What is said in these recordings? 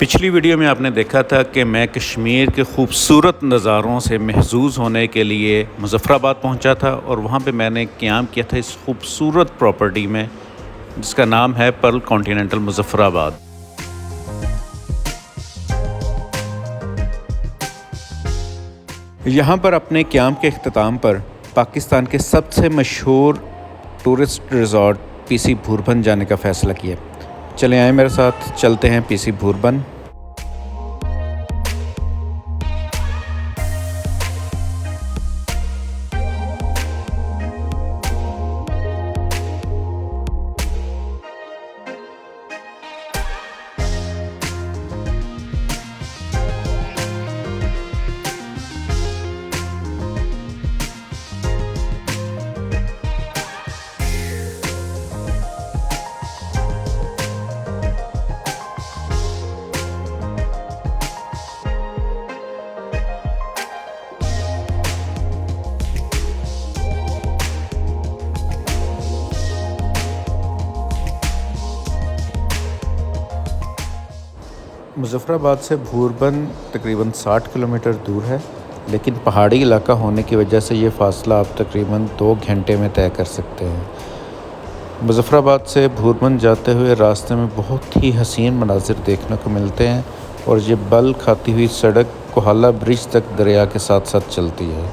पिछली वीडियो में आपने देखा था कि मैं कश्मीर के खूबसूरत नज़ारों से महजूज़ होने के लिए मुज़फ़्फ़राबाद पहुंचा था और वहां पे मैंने क़याम किया था इस खूबसूरत प्रॉपर्टी में जिसका नाम है पर्ल कॉन्टिनेंटल मुज़फ़्फ़राबाद। यहाँ पर अपने क़याम के इख्तिताम पर पाकिस्तान के सबसे मशहूर टूरिस्ट रिज़ॉर्ट पीसी भूरबन जाने का फ़ैसला किया। चलें आए मेरे साथ, चलते हैं पीसी भूरबन। मुज़फ़्फ़राबाद से भूरबन तकरीबन 60 किलोमीटर दूर है, लेकिन पहाड़ी इलाका होने की वजह से ये फ़ासला आप तकरीबन 2 घंटे में तय कर सकते हैं। मुज़फ़्फ़राबाद से भूरबन जाते हुए रास्ते में बहुत ही हसीन मनाज़िर देखने को मिलते हैं और ये बल खाती हुई सड़क कोहाला ब्रिज तक दरिया के साथ साथ चलती है।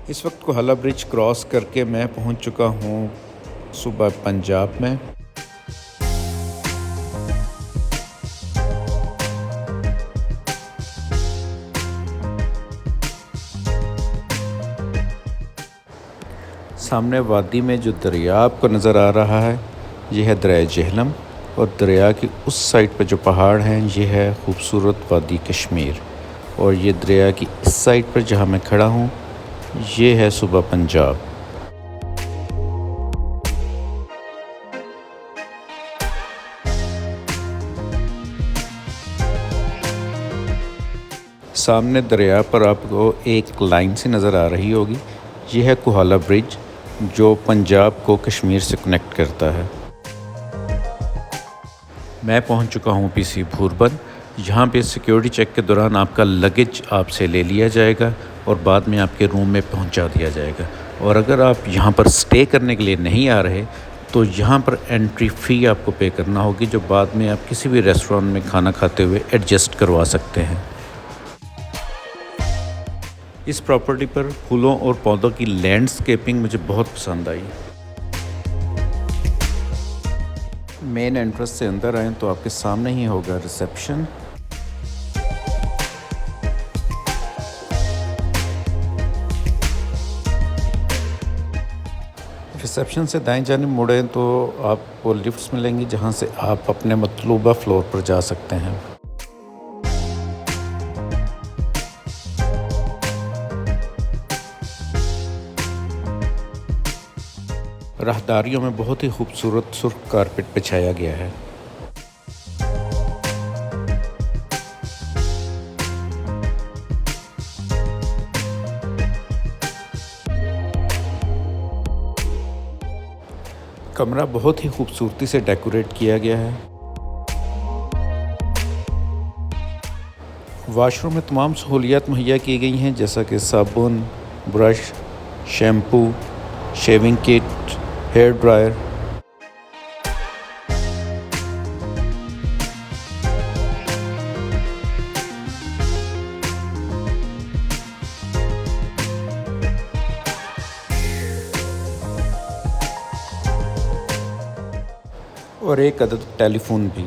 इस वक्त कोहाला ब्रिज क्रॉस करके मैं पहुंच चुका हूं सूबा पंजाब में। सामने वादी में जो दरिया आपको नज़र आ रहा है ये है दरिया जेहलम और दरिया की उस साइड पर जो पहाड़ हैं ये है खूबसूरत वादी कश्मीर और ये दरिया की इस साइड पर जहां मैं खड़ा हूं ये है सूबा पंजाब। सामने दरिया पर आपको एक लाइन सी नज़र आ रही होगी, ये है कोहाला ब्रिज जो पंजाब को कश्मीर से कनेक्ट करता है। मैं पहुंच चुका हूं पीसी भूरबन। यहाँ पे सिक्योरिटी चेक के दौरान आपका लगेज आपसे ले लिया जाएगा और बाद में आपके रूम में पहुंचा दिया जाएगा। और अगर आप यहाँ पर स्टे करने के लिए नहीं आ रहे तो यहाँ पर एंट्री फ़ी आपको पे करना होगी, जो बाद में आप किसी भी रेस्टोरेंट में खाना खाते हुए एडजस्ट करवा सकते हैं। इस प्रॉपर्टी पर फूलों और पौधों की लैंडस्केपिंग मुझे बहुत पसंद आई। मेन एंट्रेंस से अंदर आएँ तो आपके सामने ही होगा रिसेप्शन। रिसेप्शन से दाएं जानिब मुड़ें तो आपको लिफ्ट्स मिलेंगी जहां से आप अपने मतलूबा फ्लोर पर जा सकते हैं। राहदारियों में बहुत ही खूबसूरत सुर्ख कारपेट बिछाया गया है। कमरा बहुत ही खूबसूरती से डेकोरेट किया गया है। वॉशरूम में तमाम सहूलियात मुहैया की गई हैं, जैसा कि साबुन, brush, shampoo, shaving kit, hair dryer. और एक अदद टेलीफोन भी।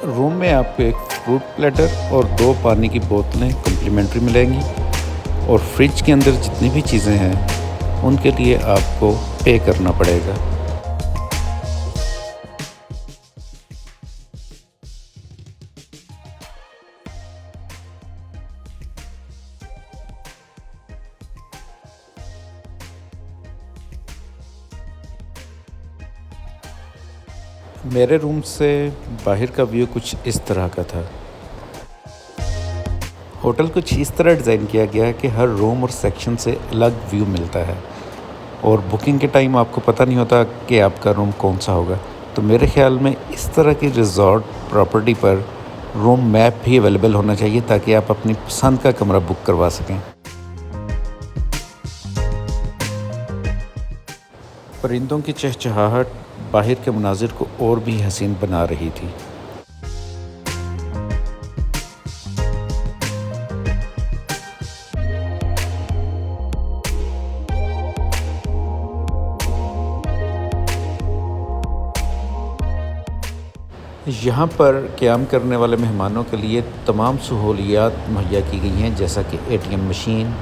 रूम में आपको एक फ्रूट प्लेटर और 2 पानी की बोतलें कम्प्लीमेंट्री मिलेंगी और फ्रिज के अंदर जितनी भी चीज़ें हैं उनके लिए आपको पे करना पड़ेगा। मेरे रूम से बाहर का व्यू कुछ इस तरह का था। होटल कुछ इस तरह डिज़ाइन किया गया है कि हर रूम और सेक्शन से अलग व्यू मिलता है और बुकिंग के टाइम आपको पता नहीं होता कि आपका रूम कौन सा होगा। तो मेरे ख़्याल में इस तरह की रिज़ॉर्ट प्रॉपर्टी पर रूम मैप भी अवेलेबल होना चाहिए ताकि आप अपनी पसंद का कमरा बुक करवा सकें। परिंदों की चहचहाहट बाहर के मनाजिर को और भी हसीन बना रही थी। यहाँ पर क़याम करने वाले मेहमानों के लिए तमाम सहूलियात मुहैया की गई हैं, जैसा कि एटीएम मशीन,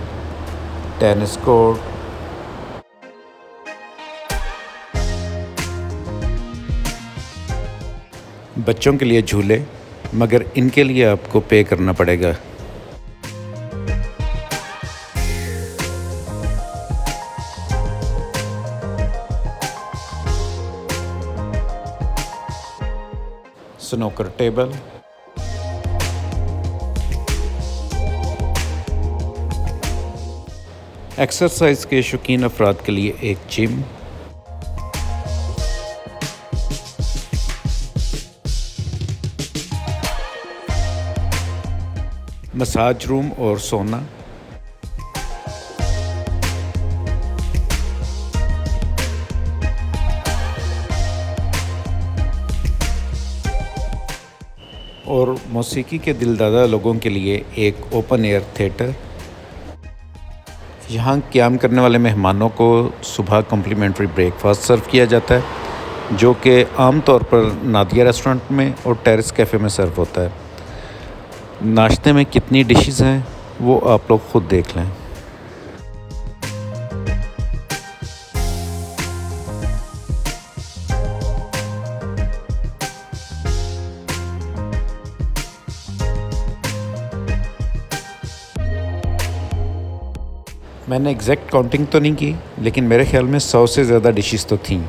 टेनिस कोर्ट, बच्चों के लिए झूले, मगर इनके लिए आपको पे करना पड़ेगा। स्नूकर टेबल, एक्सरसाइज के शौकीन अफराद के लिए एक जिम, मसाज रूम और सोना, और मौसीकी के दिलदादा लोगों के लिए एक ओपन एयर थिएटर। यहाँ क़याम करने वाले मेहमानों को सुबह कम्प्लीमेंट्री ब्रेकफास्ट सर्व किया जाता है, जो कि आम तौर पर नादिया रेस्टोरेंट में और टेरेस कैफ़े में सर्व होता है। नाश्ते में कितनी डिशेस हैं वो आप लोग ख़ुद देख लें। मैंने एग्जैक्ट काउंटिंग तो नहीं की, लेकिन मेरे ख्याल में 100 से ज़्यादा डिशेस तो थीं।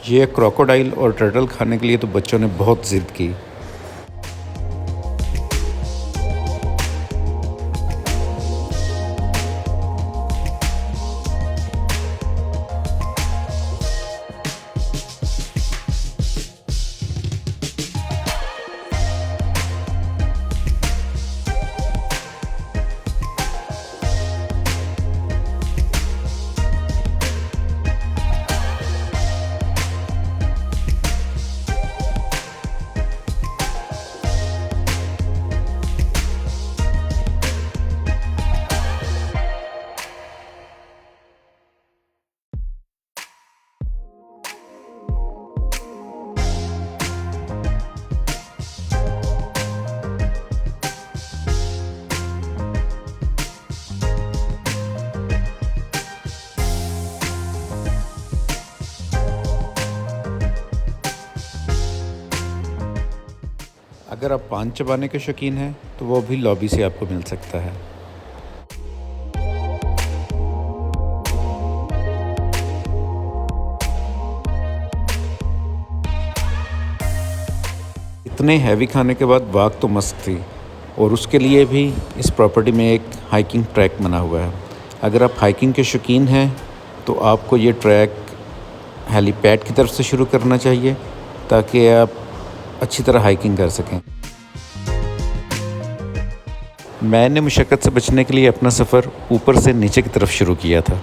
ये क्रोकोडाइल और टर्टल खाने के लिए तो बच्चों ने बहुत ज़िद की। अगर आप पान चबाने के शौकीन हैं तो वो भी लॉबी से आपको मिल सकता है। इतने हैवी खाने के बाद वाक तो मस्त थी, और उसके लिए भी इस प्रॉपर्टी में एक हाइकिंग ट्रैक बना हुआ है। अगर आप हाइकिंग के शौकीन हैं तो आपको ये ट्रैक हेलीपैड की तरफ से शुरू करना चाहिए ताकि आप अच्छी तरह हाइकिंग कर सकें। मैंने मुशक्क़त से बचने के लिए अपना सफ़र ऊपर से नीचे की तरफ शुरू किया था।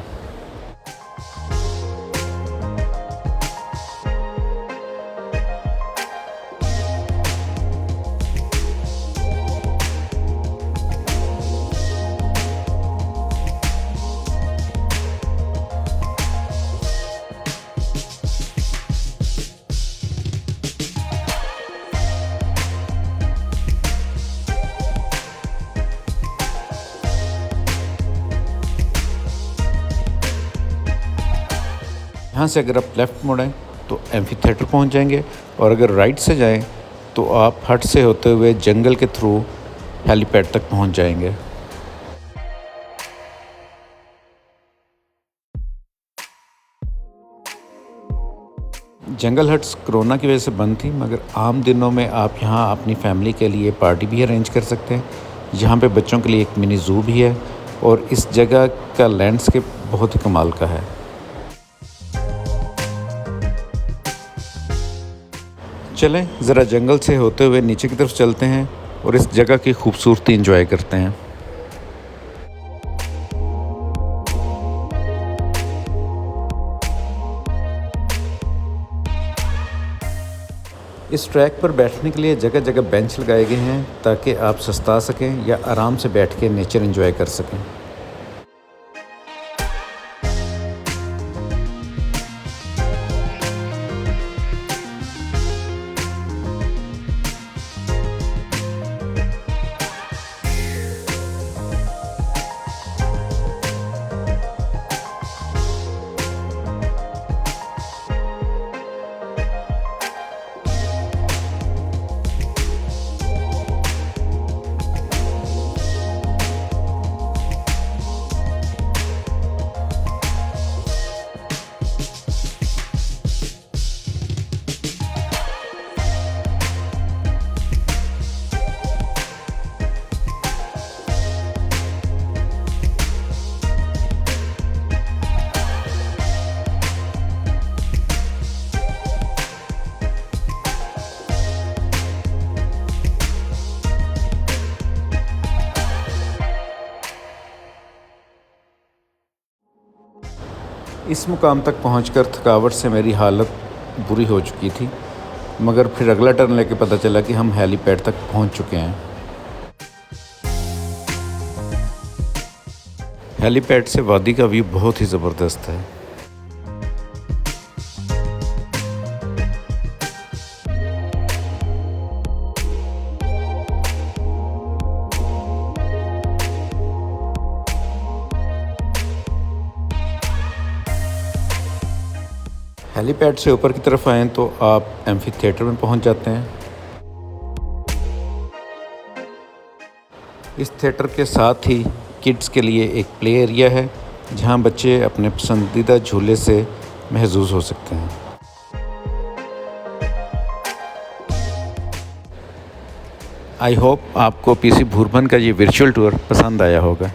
यहाँ से अगर आप लेफ़्ट मुड़ें तो एम्फी थिएटर पहुँच जाएंगे, और अगर राइट से जाएं तो आप हट से होते हुए जंगल के थ्रू हेलीपैड तक पहुँच जाएंगे। जंगल हट्स कोरोना की वजह से बंद थी, मगर आम दिनों में आप यहाँ अपनी फैमिली के लिए पार्टी भी अरेंज कर सकते हैं। यहाँ पे बच्चों के लिए एक मिनी ज़ू भी है, और इस जगह का लैंडस्केप बहुत ही कमाल का है। चलें ज़रा जंगल से होते हुए नीचे की तरफ चलते हैं और इस जगह की खूबसूरती एंजॉय करते हैं। इस ट्रैक पर बैठने के लिए जगह जगह बेंच लगाए गए हैं ताकि आप सस्ता सकें या आराम से बैठ के नेचर एंजॉय कर सकें। इस मुकाम तक पहुंचकर थकावट से मेरी हालत बुरी हो चुकी थी, मगर फिर अगला टर्न लेके पता चला कि हम हेलीपैड तक पहुंच चुके हैं। हेलीपैड से वादी का व्यू बहुत ही ज़बरदस्त है। हेलीपैड से ऊपर की तरफ आएँ तो आप एम्फी थिएटर में पहुंच जाते हैं। इस थिएटर के साथ ही किड्स के लिए एक प्ले एरिया है जहां बच्चे अपने पसंदीदा झूले से महजूज हो सकते हैं। आई होप आपको पीसी भूरभन का ये वर्चुअल टूर पसंद आया होगा।